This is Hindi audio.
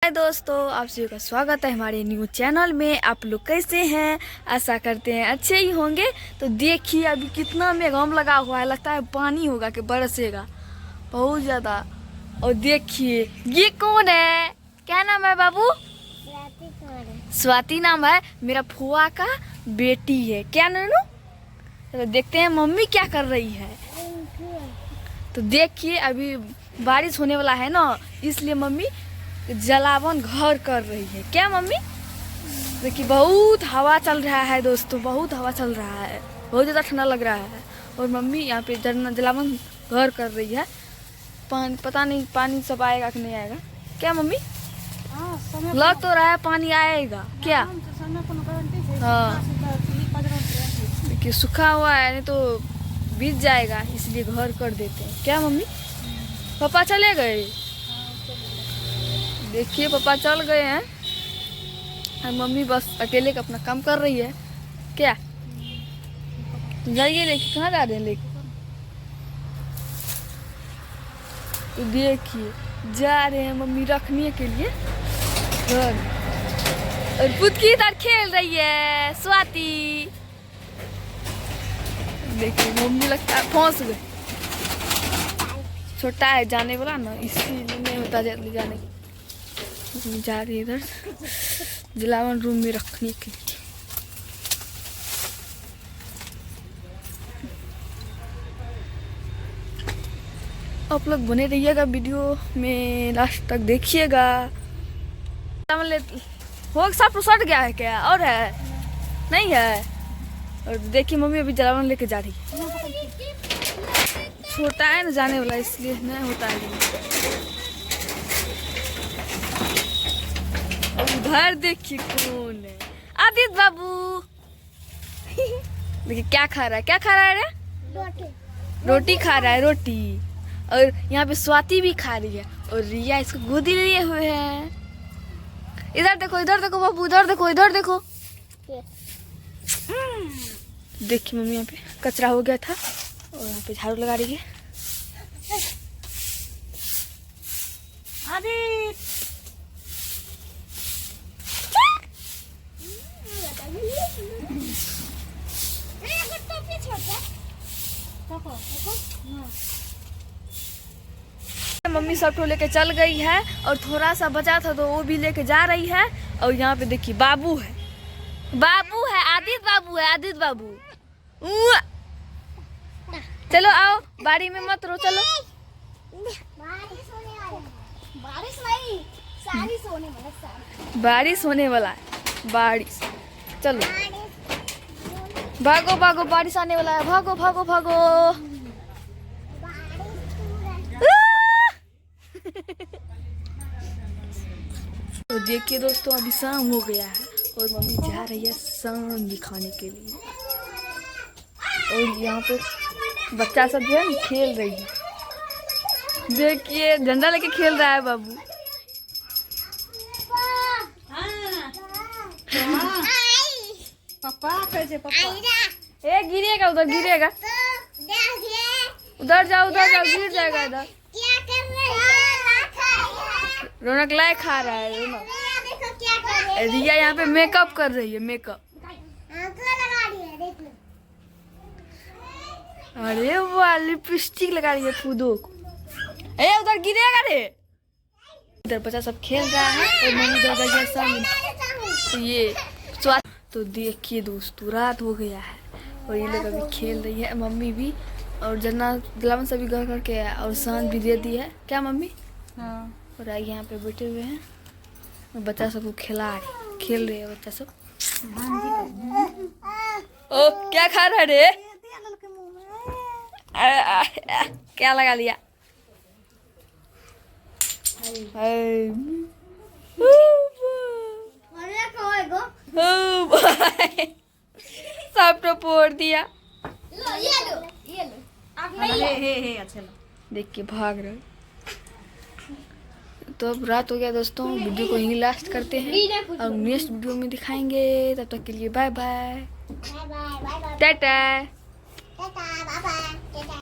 हाय दोस्तों, आप सभी का स्वागत है हमारे न्यू चैनल में। आप लोग कैसे हैं? आशा करते हैं अच्छे ही होंगे। तो देखिए अभी कितना मेघम लगा हुआ है, लगता है पानी होगा कि बरसेगा बहुत ज़्यादा। और देखिए ये कौन है? क्या नाम है बाबू? स्वाति नाम है। मेरा फुआ का बेटी है। क्या नानू? तो देखते हैं मम्मी क्या कर रही है। तो देखिए अभी बारिश होने वाला है ना, इसलिए मम्मी जलावन घर कर रही है। क्या मम्मी? देखिए बहुत हवा चल रहा है दोस्तों, बहुत हवा चल रहा है, बहुत ज़्यादा ठंडा लग रहा है। और मम्मी यहाँ पे जलावन घर कर रही है। पानी पता नहीं पानी सब आएगा कि नहीं आएगा। क्या मम्मी? लग तो रहा है पानी आएगा। क्या? हाँ देखिए सूखा हुआ है, नहीं तो भीग जाएगा, इसलिए घर कर देते हैं। क्या मम्मी? पापा चले गए। देखिए पापा चल गए हैं और मम्मी बस अकेले का अपना काम कर रही है। क्या जाइए लेके? कहाँ जा रहे हैं लेके? तो देखिए जा रहे हैं मम्मी रखने के लिए घर। और पुतकी इधर खेल रही है स्वाति। देखिए मम्मी लगता है फंस गई। छोटा है जाने वाला ना, इसीलिए नहीं होता जल्दी जाने की। जा रही है इधर जलावन रूम में रखने के लिए। आप लोग बने रहिएगा, वीडियो में लास्ट तक देखिएगा। हो सब सट गया है क्या? और है नहीं है? और देखिए मम्मी अभी जलावन लेके जा रही है। छोटा है ना जाने वाला, इसलिए नहीं होता है। उधर देखिए कौन है? आदित्य बाबू। देखिए क्या खा रहा है? क्या खा रहा है रे? रोटी खा रहा है, रोटी। और यहाँ पे स्वाति भी खा रही है और रिया इसको गोदी लिए हुए है। इधर देखो, इधर देखो बाबू, इधर देखो, इधर देखो। देखिए मम्मी यहाँ पे कचरा हो गया था और यहाँ पे झाड़ू लगा रही है। मम्मी सब तो लेके चल गई है और थोड़ा सा बचा था तो वो भी लेके जा रही है। और यहाँ पे देखिए बाबू है, बाबू है, आदित्य बाबू है, आदित्य बाबू। चलो आओ, बाड़ी में मत रो, चलो। बारिश होने वाला है, बारिश। चलो भागो भागो, बारिश आने वाला है, भागो भागो भागो। तो देखिए दोस्तों अभी शाम हो गया है और मम्मी जा रही है शाम दिखाने के लिए। और यहाँ पे बच्चा सब जो है ना खेल रही है। देखिए झंडा लेके खेल रहा है बाबू। पापा कैसे? पापा ए गिरेगा, उधर गिरेगा, उधर जाओ, उधर जाओ, गिर जाएगा इधर। रौनक लाई खा रहा है। रौनक रिया यहाँ पे मेकअप कर रही है, मेकअप। अरे वाह लिपस्टिक लगा रही है फूदो को। ए उधर गिरेगा रे। इधर बच्चा सब खेल रहा है और मम्मी इधर गई सामने। तो ये स्वाद तो देखिए दोस्तों रात हो गया है और ये लोग अभी खेल रही है, मम्मी भी। और जलावन सभी घर करके है और शांत भी दे दी है। क्या मम्मी? हाँ। और आगे यहाँ पे बैठे हुए हैं और बच्चा सबको खेल रहे हैं बच्चा सब। ओ क्या खा रहा है रे? क्या लगा लिया? सब तो फोड़ दिया। देख के भाग रहे। तो अब रात हो गया दोस्तों, वीडियो को यहीं लास्ट करते हैं और नेक्स्ट वीडियो में दिखाएंगे। तब तक के लिए बाय बाय, टाटा।